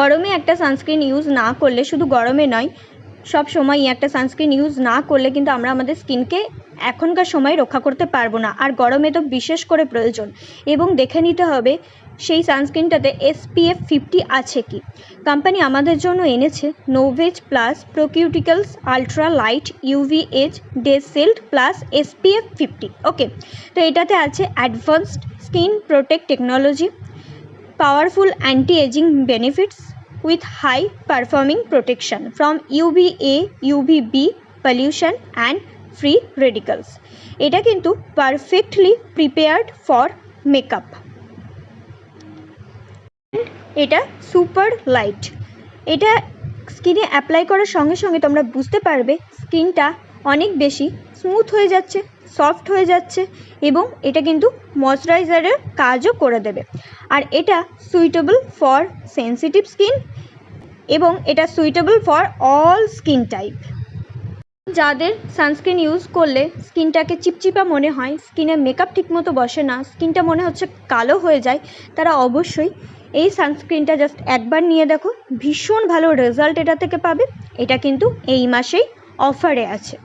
গরমে একটা sunscreen use না করলে, শুধু গরমে নয়, সব সময়ই একটা সানস্ক্রিন ইউজ না করলে কিন্তু আমরা আমাদের স্কিনকে এখনকার সময় রক্ষা করতে পারবো না, আর গরমে তো বিশেষ করে প্রয়োজন। এবং দেখে নিতে হবে সেই সানস্ক্রিনটাতে SPF 50 আছে কি। কোম্পানি আমাদের জন্য এনেছে Novage plus proceuticals ultra light UV age day shield plus SPF 50। Okay, তো এটাতে আছে advanced skin protect technology, powerful anti-aging benefits with high performing protection from UVA, UVB, pollution and free radicals. এটা কিন্তু perfectly prepared for makeup. এটা super light. এটা স্কিনে apply করার সঙ্গে সঙ্গে তোমরা বুঝতে পারবে স্কিনটা অনেক বেশি স্মুথ হয়ে যাচ্ছে, সফট হয়ে যাচ্ছে, এবং এটা কিন্তু ময়শ্চারাইজারের কাজও করে দেবে। আর এটা সুইটেবল ফর সেন্সিটিভ স্কিন, এবং এটা suitable for all skin type. যাদের সানস্ক্রিন ইউজ করলে স্কিনটাকে চিপচিপা মনে হয়, স্কিনে মেকআপ ঠিকমতো বসে না, স্কিনটা মনে হচ্ছে কালো হয়ে যায়, তারা অবশ্যই এই সানস্ক্রিনটা জাস্ট একবার নিয়ে দেখো, ভীষণ ভালো রেজাল্ট এটা থেকে পাবে। এটা কিন্তু এই মাসেই অফারে আছে।